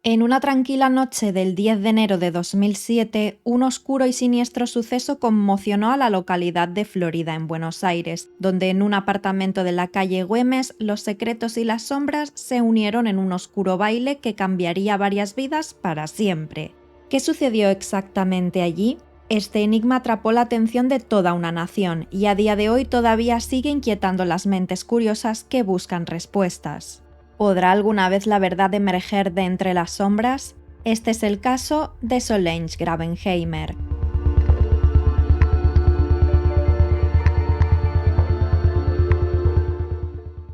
En una tranquila noche del 10 de enero de 2007, un oscuro y siniestro suceso conmocionó a la localidad de Florida, en Buenos Aires, donde en un apartamento de la calle Güemes, los secretos y las sombras se unieron en un oscuro baile que cambiaría varias vidas para siempre. ¿Qué sucedió exactamente allí? Este enigma atrapó la atención de toda una nación y a día de hoy todavía sigue inquietando las mentes curiosas que buscan respuestas. ¿Podrá alguna vez la verdad emerger de entre las sombras? Este es el caso de Solange Gravenheimer.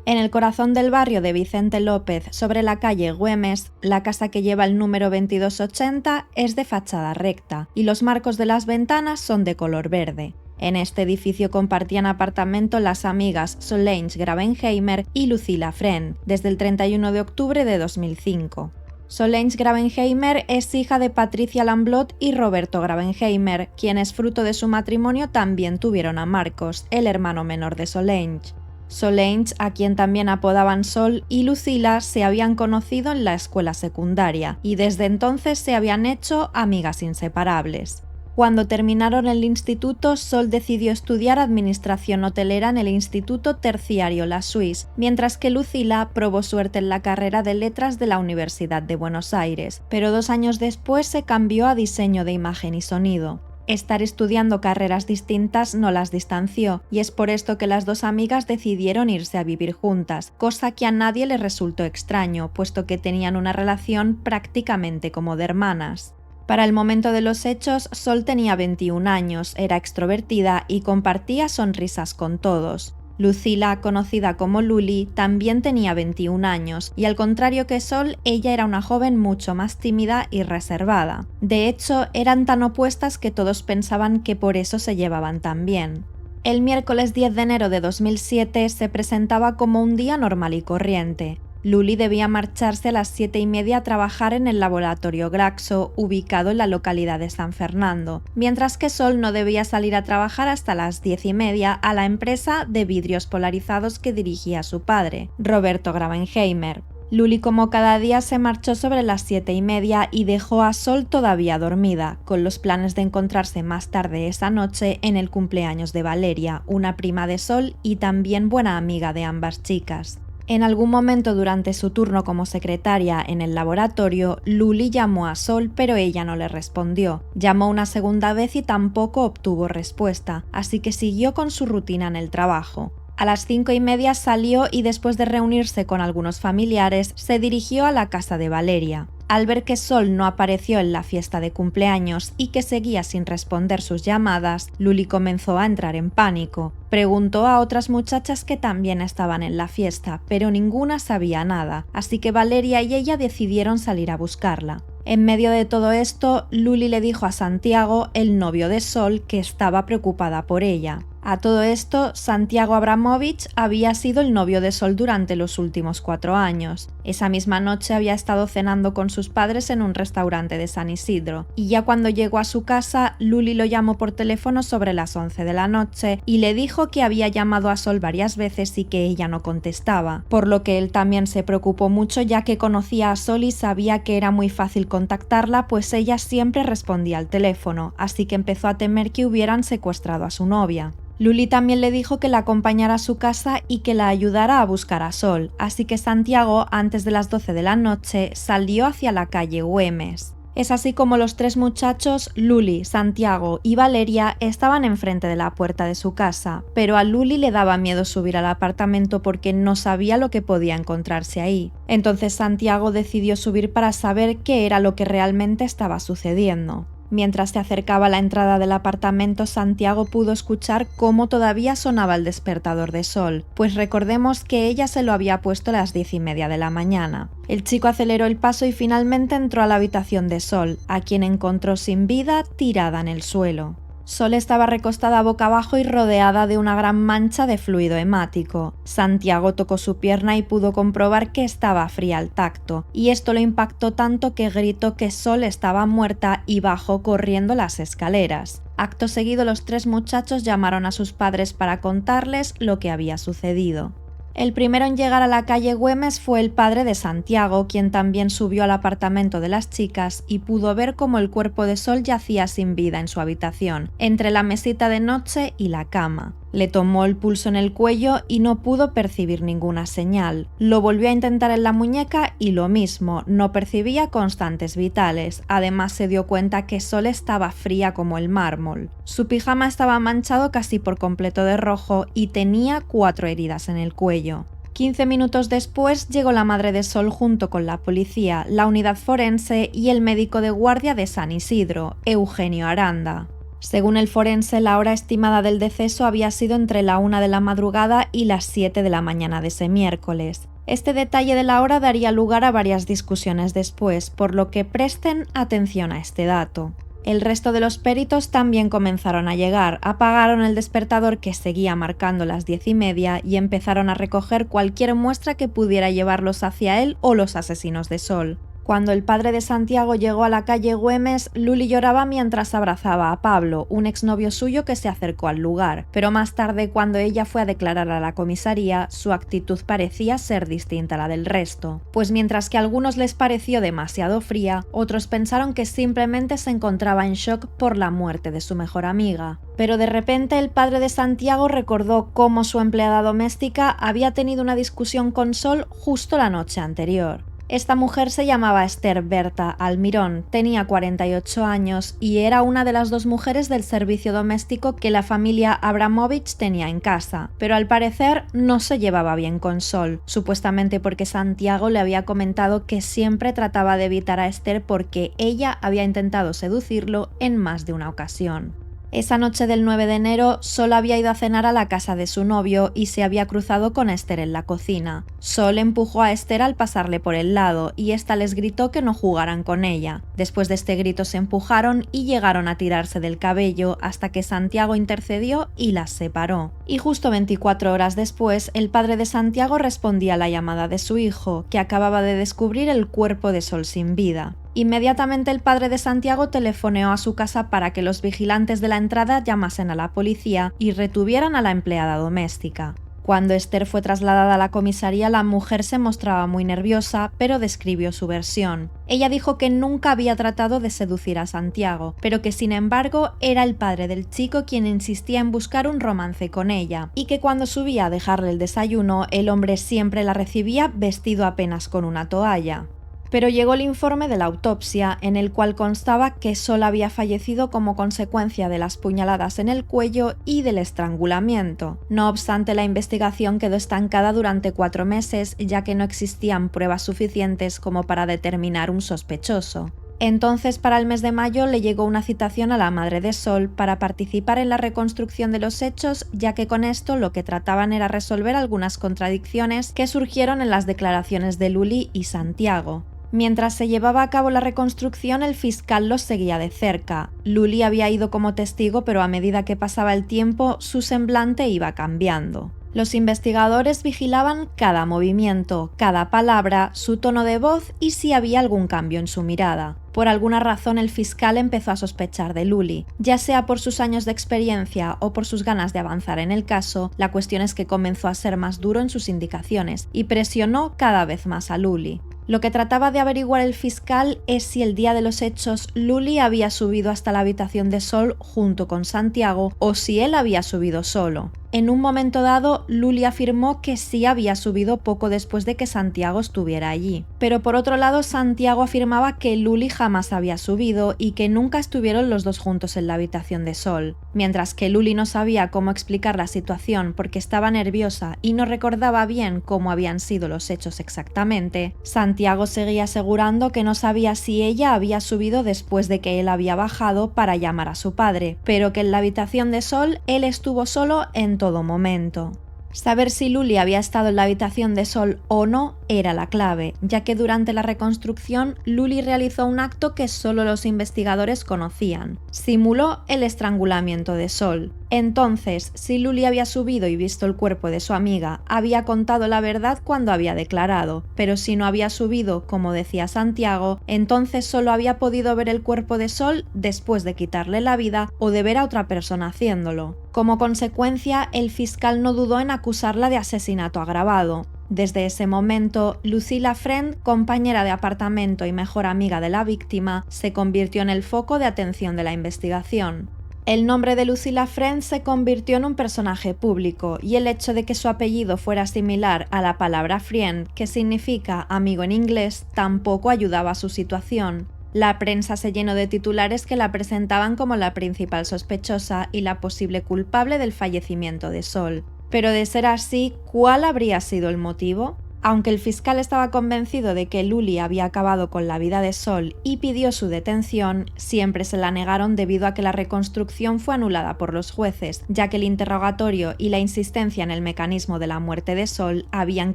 En el corazón del barrio de Vicente López, sobre la calle Güemes, la casa que lleva el número 2280 es de fachada recta y los marcos de las ventanas son de color verde. En este edificio compartían apartamento las amigas Solange Gravenheimer y Lucila Fren, desde el 31 de octubre de 2005. Solange Gravenheimer es hija de Patricia Lamblot y Roberto Gravenheimer, quienes fruto de su matrimonio también tuvieron a Marcos, el hermano menor de Solange. Solange, a quien también apodaban Sol, y Lucila se habían conocido en la escuela secundaria y desde entonces se habían hecho amigas inseparables. Cuando terminaron el instituto, Sol decidió estudiar administración hotelera en el Instituto Terciario La Suisse, mientras que Lucila probó suerte en la carrera de letras de la Universidad de Buenos Aires, pero 2 años después se cambió a diseño de imagen y sonido. Estar estudiando carreras distintas no las distanció, y es por esto que las dos amigas decidieron irse a vivir juntas, cosa que a nadie le resultó extraño, puesto que tenían una relación prácticamente como de hermanas. Para el momento de los hechos, Sol tenía 21 años, era extrovertida y compartía sonrisas con todos. Lucila, conocida como Luli, también tenía 21 años y al contrario que Sol, ella era una joven mucho más tímida y reservada. De hecho, eran tan opuestas que todos pensaban que por eso se llevaban tan bien. El miércoles 10 de enero de 2007 se presentaba como un día normal y corriente. Luli debía marcharse a las 7:30 a trabajar en el laboratorio Glaxo, ubicado en la localidad de San Fernando, mientras que Sol no debía salir a trabajar hasta las 10:30 a la empresa de vidrios polarizados que dirigía su padre, Roberto Gravenheimer. Luli, como cada día, se marchó sobre las 7:30 y dejó a Sol todavía dormida, con los planes de encontrarse más tarde esa noche en el cumpleaños de Valeria, una prima de Sol y también buena amiga de ambas chicas. En algún momento durante su turno como secretaria en el laboratorio, Luli llamó a Sol, pero ella no le respondió. Llamó una segunda vez y tampoco obtuvo respuesta, así que siguió con su rutina en el trabajo. A las 5:30 salió y después de reunirse con algunos familiares, se dirigió a la casa de Valeria. Al ver que Sol no apareció en la fiesta de cumpleaños y que seguía sin responder sus llamadas, Luli comenzó a entrar en pánico. Preguntó a otras muchachas que también estaban en la fiesta, pero ninguna sabía nada, así que Valeria y ella decidieron salir a buscarla. En medio de todo esto, Luli le dijo a Santiago, el novio de Sol, que estaba preocupada por ella. A todo esto, Santiago Abramovich había sido el novio de Sol durante los últimos 4 años. Esa misma noche había estado cenando con sus padres en un restaurante de San Isidro, y ya cuando llegó a su casa, Luli lo llamó por teléfono sobre las 11 de la noche y le dijo que había llamado a Sol varias veces y que ella no contestaba, por lo que él también se preocupó mucho ya que conocía a Sol y sabía que era muy fácil contactarla, pues ella siempre respondía al teléfono, así que empezó a temer que hubieran secuestrado a su novia. Luli también le dijo que la acompañara a su casa y que la ayudara a buscar a Sol, así que Santiago, antes de las 12 de la noche, salió hacia la calle Güemes. Es así como los 3 muchachos, Luli, Santiago y Valeria, estaban enfrente de la puerta de su casa, pero a Luli le daba miedo subir al apartamento porque no sabía lo que podía encontrarse ahí. Entonces Santiago decidió subir para saber qué era lo que realmente estaba sucediendo. Mientras se acercaba a la entrada del apartamento, Santiago pudo escuchar cómo todavía sonaba el despertador de Sol, pues recordemos que ella se lo había puesto a las 10:30 de la mañana. El chico aceleró el paso y finalmente entró a la habitación de Sol, a quien encontró sin vida, tirada en el suelo. Sol estaba recostada boca abajo y rodeada de una gran mancha de fluido hemático. Santiago tocó su pierna y pudo comprobar que estaba fría al tacto, y esto lo impactó tanto que gritó que Sol estaba muerta y bajó corriendo las escaleras. Acto seguido, los 3 muchachos llamaron a sus padres para contarles lo que había sucedido. El primero en llegar a la calle Güemes fue el padre de Santiago, quien también subió al apartamento de las chicas y pudo ver cómo el cuerpo de Sol yacía sin vida en su habitación, entre la mesita de noche y la cama. Le tomó el pulso en el cuello y no pudo percibir ninguna señal. Lo volvió a intentar en la muñeca y lo mismo, no percibía constantes vitales. Además se dio cuenta que Sol estaba fría como el mármol. Su pijama estaba manchado casi por completo de rojo y tenía 4 heridas en el cuello. 15 minutos después llegó la madre de Sol junto con la policía, la unidad forense y el médico de guardia de San Isidro, Eugenio Aranda. Según el forense, la hora estimada del deceso había sido entre la 1 de la madrugada y las 7 de la mañana de ese miércoles. Este detalle de la hora daría lugar a varias discusiones después, por lo que presten atención a este dato. El resto de los peritos también comenzaron a llegar, apagaron el despertador que seguía marcando las 10:30 y empezaron a recoger cualquier muestra que pudiera llevarlos hacia él o los asesinos de Sol. Cuando el padre de Santiago llegó a la calle Güemes, Luli lloraba mientras abrazaba a Pablo, un exnovio suyo que se acercó al lugar, pero más tarde, cuando ella fue a declarar a la comisaría, su actitud parecía ser distinta a la del resto, pues mientras que a algunos les pareció demasiado fría, otros pensaron que simplemente se encontraba en shock por la muerte de su mejor amiga. Pero de repente el padre de Santiago recordó cómo su empleada doméstica había tenido una discusión con Sol justo la noche anterior. Esta mujer se llamaba Esther Berta Almirón, tenía 48 años y era una de las 2 mujeres del servicio doméstico que la familia Abramovich tenía en casa, pero al parecer no se llevaba bien con Sol, supuestamente porque Santiago le había comentado que siempre trataba de evitar a Esther porque ella había intentado seducirlo en más de una ocasión. Esa noche del 9 de enero, Sol había ido a cenar a la casa de su novio y se había cruzado con Esther en la cocina. Sol empujó a Esther al pasarle por el lado y ésta les gritó que no jugaran con ella. Después de este grito se empujaron y llegaron a tirarse del cabello hasta que Santiago intercedió y las separó. Y justo 24 horas después, el padre de Santiago respondía a la llamada de su hijo, que acababa de descubrir el cuerpo de Sol sin vida. Inmediatamente el padre de Santiago telefoneó a su casa para que los vigilantes de la entrada llamasen a la policía y retuvieran a la empleada doméstica. Cuando Esther fue trasladada a la comisaría, la mujer se mostraba muy nerviosa, pero describió su versión. Ella dijo que nunca había tratado de seducir a Santiago, pero que sin embargo era el padre del chico quien insistía en buscar un romance con ella, y que cuando subía a dejarle el desayuno, el hombre siempre la recibía vestido apenas con una toalla. Pero llegó el informe de la autopsia, en el cual constaba que Sol había fallecido como consecuencia de las puñaladas en el cuello y del estrangulamiento. No obstante, la investigación quedó estancada durante 4 meses, ya que no existían pruebas suficientes como para determinar un sospechoso. Entonces, para el mes de mayo le llegó una citación a la madre de Sol para participar en la reconstrucción de los hechos, ya que con esto lo que trataban era resolver algunas contradicciones que surgieron en las declaraciones de Luli y Santiago. Mientras se llevaba a cabo la reconstrucción, el fiscal los seguía de cerca. Luli había ido como testigo, pero a medida que pasaba el tiempo, su semblante iba cambiando. Los investigadores vigilaban cada movimiento, cada palabra, su tono de voz y si había algún cambio en su mirada. Por alguna razón el fiscal empezó a sospechar de Luli. Ya sea por sus años de experiencia o por sus ganas de avanzar en el caso, la cuestión es que comenzó a ser más duro en sus indicaciones y presionó cada vez más a Luli. Lo que trataba de averiguar el fiscal es si el día de los hechos Luli había subido hasta la habitación de Sol junto con Santiago o si él había subido solo. En un momento dado, Luli afirmó que sí había subido poco después de que Santiago estuviera allí. Pero por otro lado, Santiago afirmaba que Luli jamás había subido y que nunca estuvieron los dos juntos en la habitación de Sol. Mientras que Luli no sabía cómo explicar la situación porque estaba nerviosa y no recordaba bien cómo habían sido los hechos exactamente, Santiago seguía asegurando que no sabía si ella había subido después de que él había bajado para llamar a su padre, pero que en la habitación de Sol él estuvo solo en todo momento. Saber si Luli había estado en la habitación de Sol o no era la clave, ya que durante la reconstrucción Luli realizó un acto que solo los investigadores conocían. Simuló el estrangulamiento de Sol. Entonces, si Luli había subido y visto el cuerpo de su amiga, había contado la verdad cuando había declarado, pero si no había subido, como decía Santiago, entonces solo había podido ver el cuerpo de Sol después de quitarle la vida o de ver a otra persona haciéndolo. Como consecuencia, el fiscal no dudó en acusarla de asesinato agravado. Desde ese momento, Lucila Friend, compañera de apartamento y mejor amiga de la víctima, se convirtió en el foco de atención de la investigación. El nombre de Lucila Friend se convirtió en un personaje público y el hecho de que su apellido fuera similar a la palabra friend, que significa amigo en inglés, tampoco ayudaba a su situación. La prensa se llenó de titulares que la presentaban como la principal sospechosa y la posible culpable del fallecimiento de Sol. Pero de ser así, ¿cuál habría sido el motivo? Aunque el fiscal estaba convencido de que Luli había acabado con la vida de Sol y pidió su detención, siempre se la negaron debido a que la reconstrucción fue anulada por los jueces, ya que el interrogatorio y la insistencia en el mecanismo de la muerte de Sol habían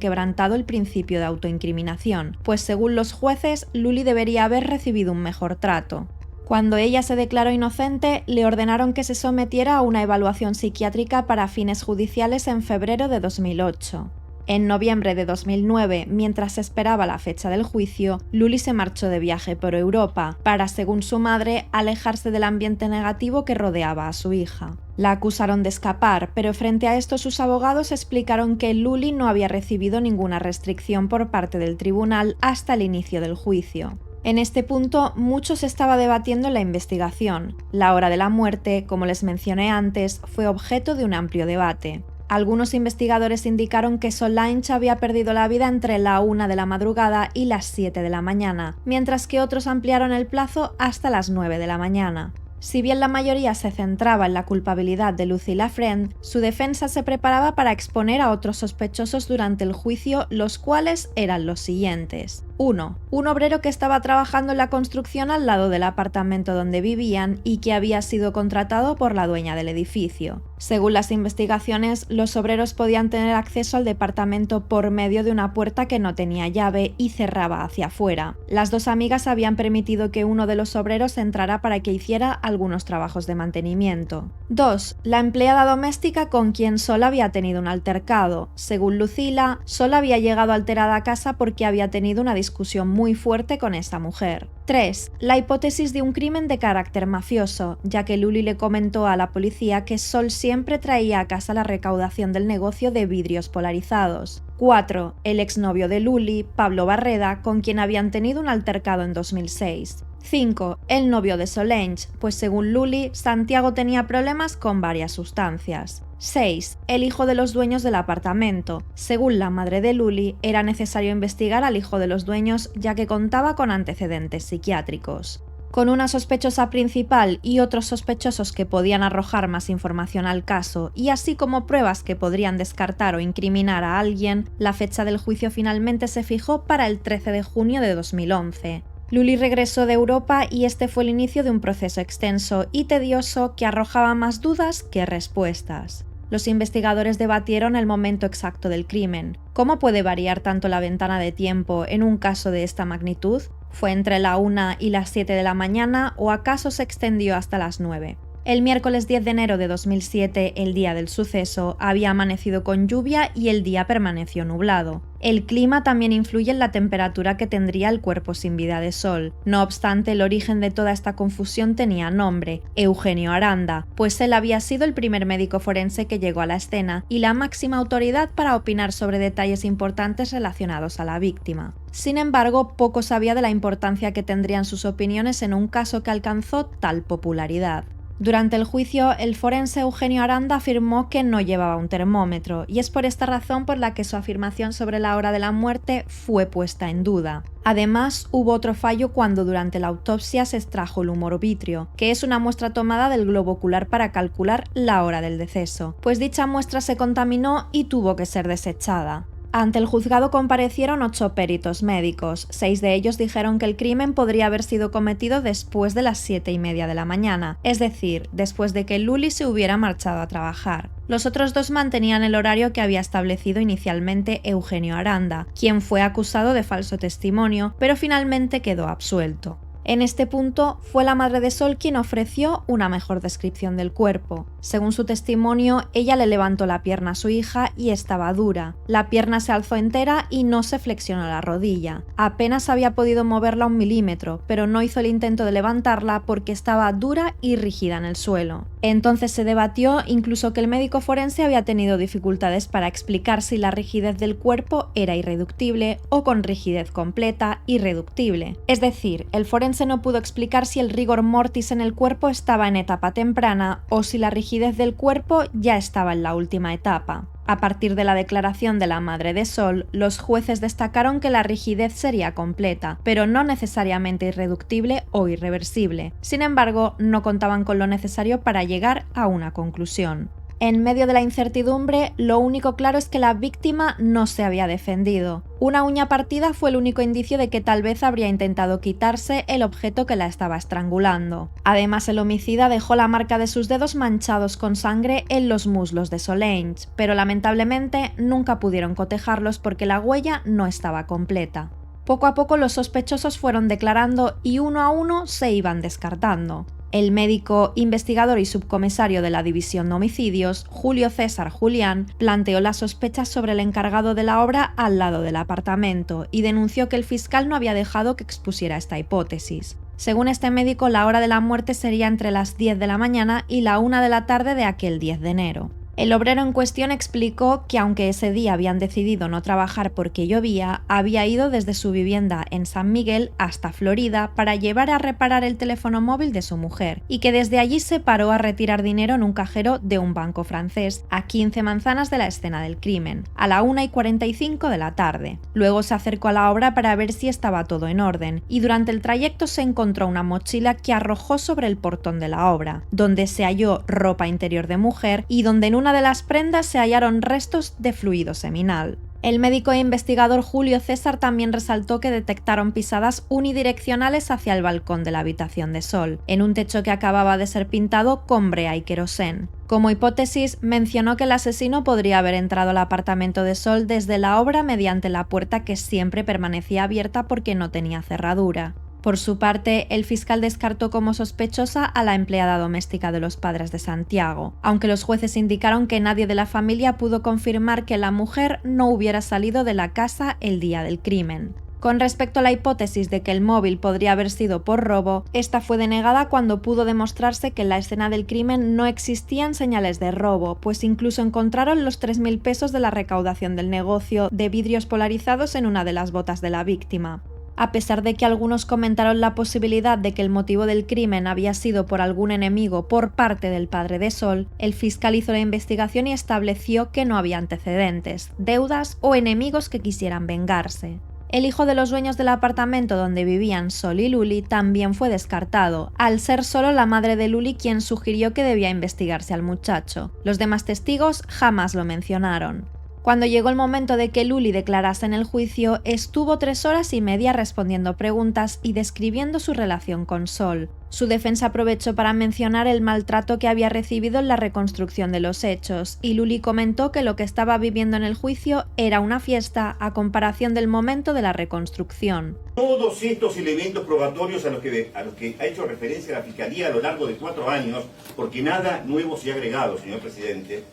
quebrantado el principio de autoincriminación, pues según los jueces, Luli debería haber recibido un mejor trato. Cuando ella se declaró inocente, le ordenaron que se sometiera a una evaluación psiquiátrica para fines judiciales en febrero de 2008. En noviembre de 2009, mientras se esperaba la fecha del juicio, Luli se marchó de viaje por Europa para, según su madre, alejarse del ambiente negativo que rodeaba a su hija. La acusaron de escapar, pero frente a esto sus abogados explicaron que Luli no había recibido ninguna restricción por parte del tribunal hasta el inicio del juicio. En este punto, mucho se estaba debatiendo en la investigación. La hora de la muerte, como les mencioné antes, fue objeto de un amplio debate. Algunos investigadores indicaron que Solange había perdido la vida entre la 1 de la madrugada y las 7 de la mañana, mientras que otros ampliaron el plazo hasta las 9 de la mañana. Si bien la mayoría se centraba en la culpabilidad de Lucila Friend, su defensa se preparaba para exponer a otros sospechosos durante el juicio, los cuales eran los siguientes. 1. Un obrero que estaba trabajando en la construcción al lado del apartamento donde vivían y que había sido contratado por la dueña del edificio. Según las investigaciones, los obreros podían tener acceso al departamento por medio de una puerta que no tenía llave y cerraba hacia afuera. Las dos amigas habían permitido que uno de los obreros entrara para que hiciera algunos trabajos de mantenimiento. 2. La empleada doméstica con quien Sol había tenido un altercado. Según Lucila, Sol había llegado alterada a casa porque había tenido una discusión muy fuerte con esta mujer. 3. La hipótesis de un crimen de carácter mafioso, ya que Luli le comentó a la policía que Sol siempre traía a casa la recaudación del negocio de vidrios polarizados. 4. El exnovio de Luli, Pablo Barreda, con quien habían tenido un altercado en 2006. 5. El novio de Solange, pues según Luli, Santiago tenía problemas con varias sustancias. 6. El hijo de los dueños del apartamento. Según la madre de Luli, era necesario investigar al hijo de los dueños ya que contaba con antecedentes psiquiátricos. Con una sospechosa principal y otros sospechosos que podían arrojar más información al caso, y así como pruebas que podrían descartar o incriminar a alguien, la fecha del juicio finalmente se fijó para el 13 de junio de 2011. Luli regresó de Europa y este fue el inicio de un proceso extenso y tedioso que arrojaba más dudas que respuestas. Los investigadores debatieron el momento exacto del crimen. ¿Cómo puede variar tanto la ventana de tiempo en un caso de esta magnitud? ¿Fue entre la 1 y las 7 de la mañana o acaso se extendió hasta las 9? El miércoles 10 de enero de 2007, el día del suceso, había amanecido con lluvia y el día permaneció nublado. El clima también influye en la temperatura que tendría el cuerpo sin vida de Sol. No obstante, el origen de toda esta confusión tenía nombre: Eugenio Aranda, pues él había sido el primer médico forense que llegó a la escena y la máxima autoridad para opinar sobre detalles importantes relacionados a la víctima. Sin embargo, poco sabía de la importancia que tendrían sus opiniones en un caso que alcanzó tal popularidad. Durante el juicio, el forense Eugenio Aranda afirmó que no llevaba un termómetro, y es por esta razón por la que su afirmación sobre la hora de la muerte fue puesta en duda. Además, hubo otro fallo cuando durante la autopsia se extrajo el humor vitrio, que es una muestra tomada del globo ocular para calcular la hora del deceso, pues dicha muestra se contaminó y tuvo que ser desechada. Ante el juzgado comparecieron 8 peritos médicos. 6 de ellos dijeron que el crimen podría haber sido cometido después de las 7:30 de la mañana, es decir, después de que Luli se hubiera marchado a trabajar. Los otros 2 mantenían el horario que había establecido inicialmente Eugenio Aranda, quien fue acusado de falso testimonio, pero finalmente quedó absuelto. En este punto, fue la madre de Sol quien ofreció una mejor descripción del cuerpo. Según su testimonio, ella le levantó la pierna a su hija y estaba dura. La pierna se alzó entera y no se flexionó la rodilla. Apenas había podido moverla 1 milímetro, pero no hizo el intento de levantarla porque estaba dura y rígida en el suelo. Entonces se debatió incluso que el médico forense había tenido dificultades para explicar si la rigidez del cuerpo era irreductible o con rigidez completa irreductible. Es decir, el forense no pudo explicar si el rigor mortis en el cuerpo estaba en etapa temprana o si la rigidez del cuerpo ya estaba en la última etapa. A partir de la declaración de la madre de Sol, los jueces destacaron que la rigidez sería completa, pero no necesariamente irreductible o irreversible. Sin embargo, no contaban con lo necesario para llegar a una conclusión. En medio de la incertidumbre, lo único claro es que la víctima no se había defendido. Una uña partida fue el único indicio de que tal vez habría intentado quitarse el objeto que la estaba estrangulando. Además, el homicida dejó la marca de sus dedos manchados con sangre en los muslos de Solange, pero lamentablemente nunca pudieron cotejarlos porque la huella no estaba completa. Poco a poco los sospechosos fueron declarando y uno a uno se iban descartando. El médico, investigador y subcomisario de la División de Homicidios, Julio César Julián, planteó las sospechas sobre el encargado de la obra al lado del apartamento y denunció que el fiscal no había dejado que expusiera esta hipótesis. Según este médico, la hora de la muerte sería entre las 10 de la mañana y la 1 de la tarde de aquel 10 de enero. El obrero en cuestión explicó que aunque ese día habían decidido no trabajar porque llovía, había ido desde su vivienda en San Miguel hasta Florida para llevar a reparar el teléfono móvil de su mujer y que desde allí se paró a retirar dinero en un cajero de un banco francés a 15 manzanas de la escena del crimen, a la 1:45 de la tarde. Luego se acercó a la obra para ver si estaba todo en orden y durante el trayecto se encontró una mochila que arrojó sobre el portón de la obra, donde se halló ropa interior de mujer y donde en una de las prendas se hallaron restos de fluido seminal. El médico e investigador Julio César también resaltó que detectaron pisadas unidireccionales hacia el balcón de la habitación de Sol, en un techo que acababa de ser pintado con brea y querosén. Como hipótesis, mencionó que el asesino podría haber entrado al apartamento de Sol desde la obra mediante la puerta que siempre permanecía abierta porque no tenía cerradura. Por su parte, el fiscal descartó como sospechosa a la empleada doméstica de los padres de Santiago, aunque los jueces indicaron que nadie de la familia pudo confirmar que la mujer no hubiera salido de la casa el día del crimen. Con respecto a la hipótesis de que el móvil podría haber sido por robo, esta fue denegada cuando pudo demostrarse que en la escena del crimen no existían señales de robo, pues incluso encontraron los 3.000 pesos de la recaudación del negocio de vidrios polarizados en una de las botas de la víctima. A pesar de que algunos comentaron la posibilidad de que el motivo del crimen había sido por algún enemigo por parte del padre de Sol, el fiscal hizo la investigación y estableció que no había antecedentes, deudas o enemigos que quisieran vengarse. El hijo de los dueños del apartamento donde vivían Sol y Luli también fue descartado, al ser solo la madre de Luli quien sugirió que debía investigarse al muchacho. Los demás testigos jamás lo mencionaron. Cuando llegó el momento de que Luli declarase en el juicio, estuvo 3 horas y media respondiendo preguntas y describiendo su relación con Sol. Su defensa aprovechó para mencionar el maltrato que había recibido en la reconstrucción de los hechos, y Luli comentó que lo que estaba viviendo en el juicio era una fiesta a comparación del momento de la reconstrucción. Todos estos elementos probatorios a los que ha hecho referencia la Fiscalía a lo largo de 4 años, porque nada nuevo se ha agregado, señor presidente,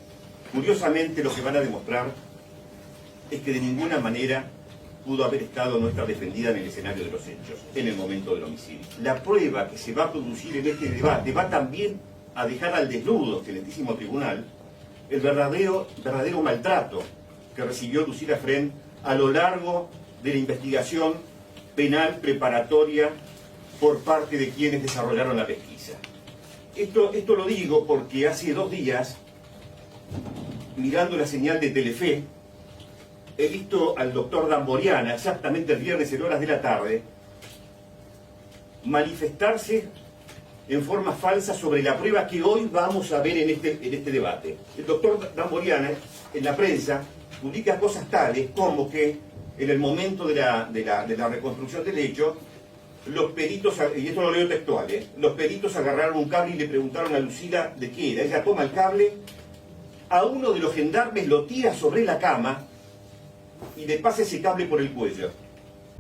curiosamente lo que van a demostrar es que de ninguna manera pudo haber estado nuestra defendida en el escenario de los hechos, en el momento del homicidio. La prueba que se va a producir en este debate va también a dejar al desnudo, excelentísimo tribunal, el verdadero maltrato que recibió Lucila Fren a lo largo de la investigación penal preparatoria por parte de quienes desarrollaron la pesquisa. Esto lo digo porque hace 2 días, mirando la señal de Telefe, he visto al doctor Damboriana, exactamente el viernes en horas de la tarde, manifestarse en forma falsa sobre la prueba que hoy vamos a ver en este debate. El doctor Damboriana, en la prensa, publica cosas tales como que en el momento de la reconstrucción del hecho, los peritos, y esto lo leo textual, los peritos agarraron un cable y le preguntaron a Lucila de qué era. Ella toma el cable, a uno de los gendarmes lo tira sobre la cama y le pasa ese cable por el cuello.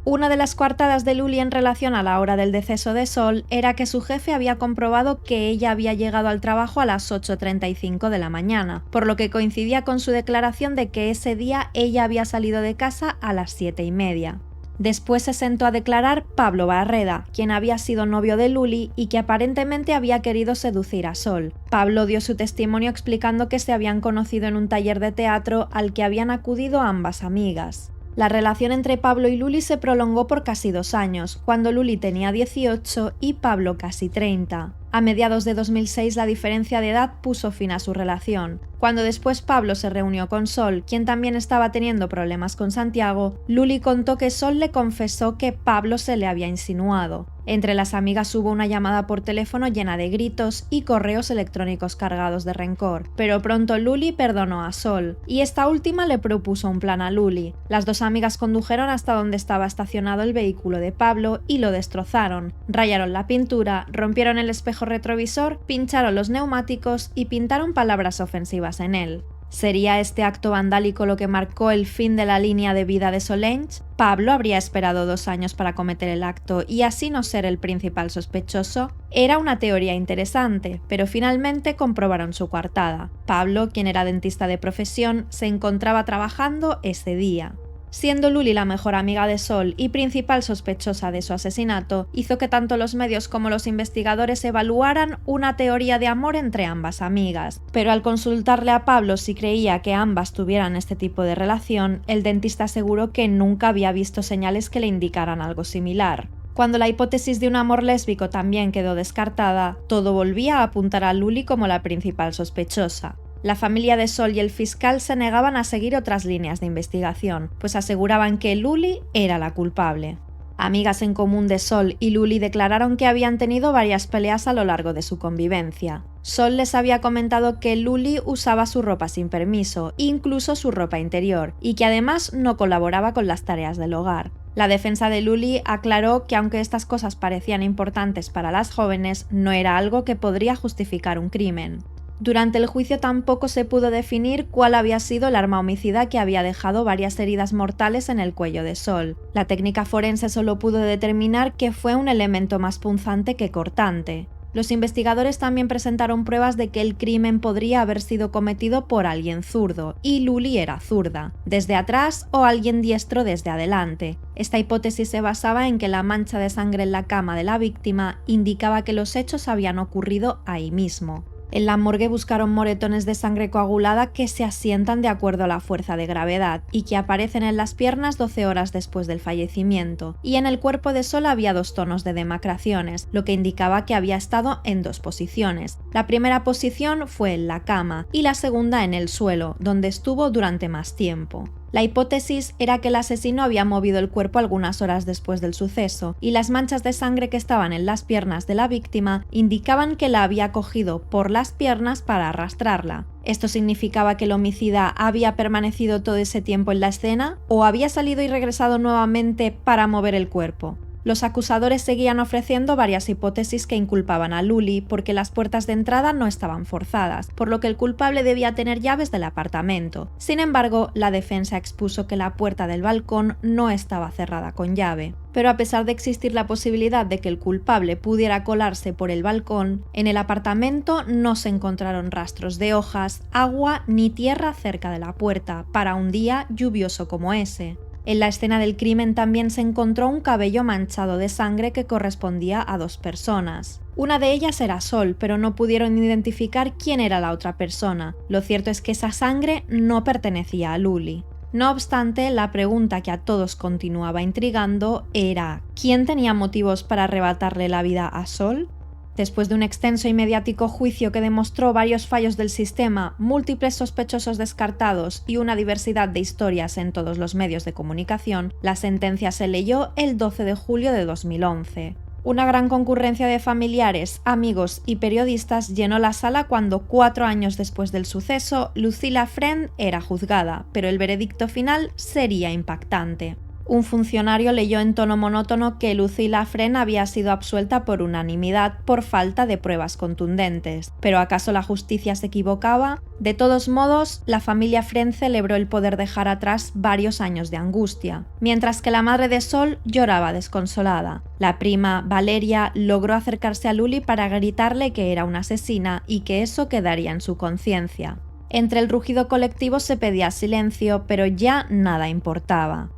Una de las coartadas de Luli en relación a la hora del deceso de Sol era que su jefe había comprobado que ella había llegado al trabajo a las 8:35 de la mañana, por lo que coincidía con su declaración de que ese día ella había salido de casa a las 7:30. Después se sentó a declarar Pablo Barreda, quien había sido novio de Luli y que aparentemente había querido seducir a Sol. Pablo dio su testimonio explicando que se habían conocido en un taller de teatro al que habían acudido ambas amigas. La relación entre Pablo y Luli se prolongó por casi 2 años, cuando Luli tenía 18 y Pablo casi 30. A mediados de 2006 la diferencia de edad puso fin a su relación. Cuando después Pablo se reunió con Sol, quien también estaba teniendo problemas con Santiago, Luli contó que Sol le confesó que Pablo se le había insinuado. Entre las amigas hubo una llamada por teléfono llena de gritos y correos electrónicos cargados de rencor, pero pronto Luli perdonó a Sol, y esta última le propuso un plan a Luli. Las dos amigas condujeron hasta donde estaba estacionado el vehículo de Pablo y lo destrozaron, rayaron la pintura, rompieron el espejo retrovisor, pincharon los neumáticos y pintaron palabras ofensivas en él. ¿Sería este acto vandálico lo que marcó el fin de la línea de vida de Solange? ¿Pablo habría esperado 2 años para cometer el acto y así no ser el principal sospechoso? Era una teoría interesante, pero finalmente comprobaron su coartada. Pablo, quien era dentista de profesión, se encontraba trabajando ese día. Siendo Luli la mejor amiga de Sol y principal sospechosa de su asesinato, hizo que tanto los medios como los investigadores evaluaran una teoría de amor entre ambas amigas. Pero al consultarle a Pablo si creía que ambas tuvieran este tipo de relación, el dentista aseguró que nunca había visto señales que le indicaran algo similar. Cuando la hipótesis de un amor lésbico también quedó descartada, todo volvía a apuntar a Luli como la principal sospechosa. La familia de Sol y el fiscal se negaban a seguir otras líneas de investigación, pues aseguraban que Luli era la culpable. Amigas en común de Sol y Luli declararon que habían tenido varias peleas a lo largo de su convivencia. Sol les había comentado que Luli usaba su ropa sin permiso, incluso su ropa interior, y que además no colaboraba con las tareas del hogar. La defensa de Luli aclaró que aunque estas cosas parecían importantes para las jóvenes, no era algo que podría justificar un crimen. Durante el juicio tampoco se pudo definir cuál había sido el arma homicida que había dejado varias heridas mortales en el cuello de Sol. La técnica forense solo pudo determinar que fue un elemento más punzante que cortante. Los investigadores también presentaron pruebas de que el crimen podría haber sido cometido por alguien zurdo, y Luli era zurda, desde atrás o alguien diestro desde adelante. Esta hipótesis se basaba en que la mancha de sangre en la cama de la víctima indicaba que los hechos habían ocurrido ahí mismo. En la morgue buscaron moretones de sangre coagulada que se asientan de acuerdo a la fuerza de gravedad y que aparecen en las piernas 12 horas después del fallecimiento, y en el cuerpo de Sol había 2 tonos de demacraciones, lo que indicaba que había estado en 2 posiciones. La primera posición fue en la cama y la segunda en el suelo, donde estuvo durante más tiempo. La hipótesis era que el asesino había movido el cuerpo algunas horas después del suceso, y las manchas de sangre que estaban en las piernas de la víctima indicaban que la había cogido por las piernas para arrastrarla. ¿Esto significaba que el homicida había permanecido todo ese tiempo en la escena o había salido y regresado nuevamente para mover el cuerpo? Los acusadores seguían ofreciendo varias hipótesis que inculpaban a Luli porque las puertas de entrada no estaban forzadas, por lo que el culpable debía tener llaves del apartamento. Sin embargo, la defensa expuso que la puerta del balcón no estaba cerrada con llave. Pero a pesar de existir la posibilidad de que el culpable pudiera colarse por el balcón, en el apartamento no se encontraron rastros de hojas, agua ni tierra cerca de la puerta para un día lluvioso como ese. En la escena del crimen también se encontró un cabello manchado de sangre que correspondía a 2 personas. Una de ellas era Sol, pero no pudieron identificar quién era la otra persona. Lo cierto es que esa sangre no pertenecía a Luli. No obstante, la pregunta que a todos continuaba intrigando era ¿quién tenía motivos para arrebatarle la vida a Sol? Después de un extenso y mediático juicio que demostró varios fallos del sistema, múltiples sospechosos descartados y una diversidad de historias en todos los medios de comunicación, la sentencia se leyó el 12 de julio de 2011. Una gran concurrencia de familiares, amigos y periodistas llenó la sala cuando 4 años después del suceso, Lucila Friend era juzgada, pero el veredicto final sería impactante. Un funcionario leyó en tono monótono que Lucila Fren había sido absuelta por unanimidad por falta de pruebas contundentes. ¿Pero acaso la justicia se equivocaba? De todos modos, la familia Fren celebró el poder dejar atrás varios años de angustia, mientras que la madre de Sol lloraba desconsolada. La prima, Valeria, logró acercarse a Luli para gritarle que era una asesina y que eso quedaría en su conciencia. Entre el rugido colectivo se pedía silencio, pero ya nada importaba.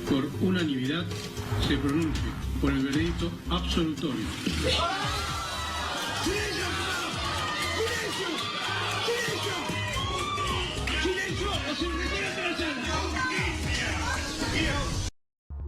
Por unanimidad se pronuncia por el veredicto absolutorio.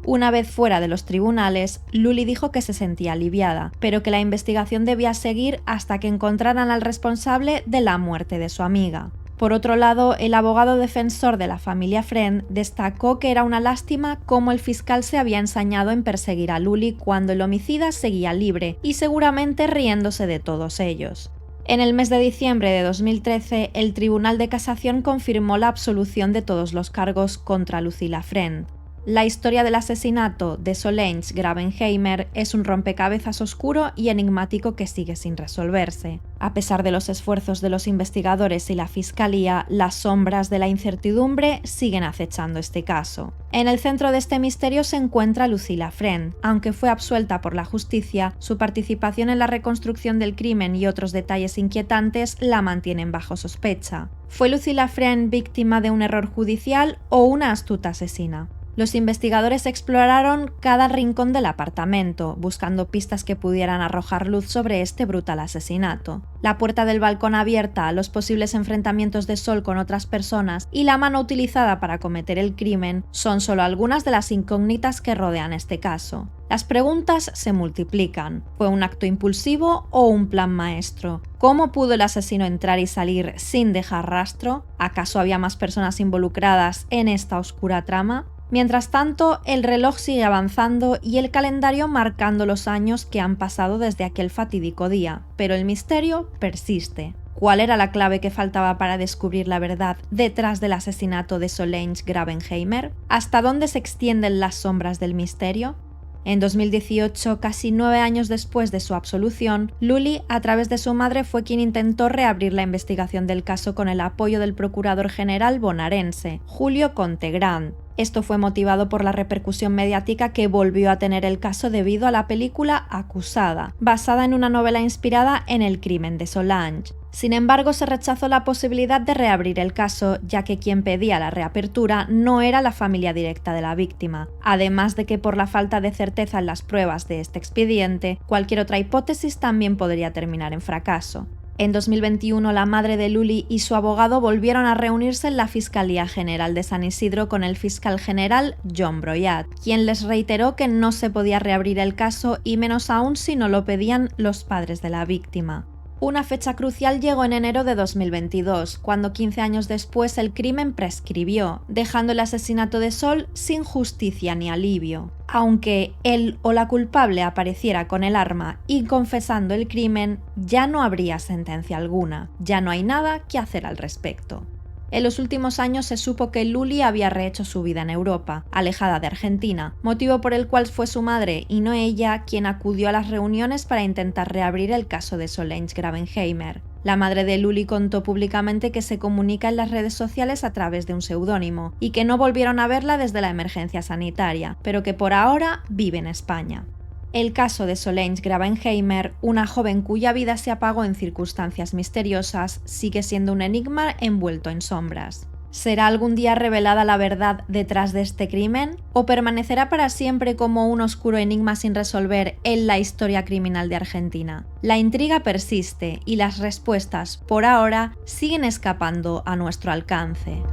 Una vez fuera de los tribunales, Luli dijo que se sentía aliviada, pero que la investigación debía seguir hasta que encontraran al responsable de la muerte de su amiga. Por otro lado, el abogado defensor de la familia Fren destacó que era una lástima cómo el fiscal se había ensañado en perseguir a Luli cuando el homicida seguía libre y seguramente riéndose de todos ellos. En el mes de diciembre de 2013, el Tribunal de Casación confirmó la absolución de todos los cargos contra Lucila Fren. La historia del asesinato de Solange Gravenheimer es un rompecabezas oscuro y enigmático que sigue sin resolverse. A pesar de los esfuerzos de los investigadores y la fiscalía, las sombras de la incertidumbre siguen acechando este caso. En el centro de este misterio se encuentra Lucila Fren. Aunque fue absuelta por la justicia, su participación en la reconstrucción del crimen y otros detalles inquietantes la mantienen bajo sospecha. ¿Fue Lucila Fren víctima de un error judicial o una astuta asesina? Los investigadores exploraron cada rincón del apartamento, buscando pistas que pudieran arrojar luz sobre este brutal asesinato. La puerta del balcón abierta, los posibles enfrentamientos de Sol con otras personas y la mano utilizada para cometer el crimen son solo algunas de las incógnitas que rodean este caso. Las preguntas se multiplican. ¿Fue un acto impulsivo o un plan maestro? ¿Cómo pudo el asesino entrar y salir sin dejar rastro? ¿Acaso había más personas involucradas en esta oscura trama? Mientras tanto, el reloj sigue avanzando y el calendario marcando los años que han pasado desde aquel fatídico día, pero el misterio persiste. ¿Cuál era la clave que faltaba para descubrir la verdad detrás del asesinato de Solange Gravenheimer? ¿Hasta dónde se extienden las sombras del misterio? En 2018, casi 9 años después de su absolución, Luli, a través de su madre, fue quien intentó reabrir la investigación del caso con el apoyo del procurador general bonaerense, Julio Contegrand. Esto fue motivado por la repercusión mediática que volvió a tener el caso debido a la película Acusada, basada en una novela inspirada en el crimen de Solange. Sin embargo, se rechazó la posibilidad de reabrir el caso, ya que quien pedía la reapertura no era la familia directa de la víctima, además de que por la falta de certeza en las pruebas de este expediente, cualquier otra hipótesis también podría terminar en fracaso. En 2021, la madre de Luli y su abogado volvieron a reunirse en la Fiscalía General de San Isidro con el fiscal general John Broyat, quien les reiteró que no se podía reabrir el caso y menos aún si no lo pedían los padres de la víctima. Una fecha crucial llegó en enero de 2022, cuando 15 años después el crimen prescribió, dejando el asesinato de Sol sin justicia ni alivio. Aunque él o la culpable apareciera con el arma y confesando el crimen, ya no habría sentencia alguna, ya no hay nada que hacer al respecto. En los últimos años se supo que Luli había rehecho su vida en Europa, alejada de Argentina, motivo por el cual fue su madre y no ella quien acudió a las reuniones para intentar reabrir el caso de Solange Gravenheimer. La madre de Luli contó públicamente que se comunica en las redes sociales a través de un seudónimo y que no volvieron a verla desde la emergencia sanitaria, pero que por ahora vive en España. El caso de Solange Gravenheimer, una joven cuya vida se apagó en circunstancias misteriosas, sigue siendo un enigma envuelto en sombras. ¿Será algún día revelada la verdad detrás de este crimen? ¿O permanecerá para siempre como un oscuro enigma sin resolver en la historia criminal de Argentina? La intriga persiste y las respuestas, por ahora, siguen escapando a nuestro alcance.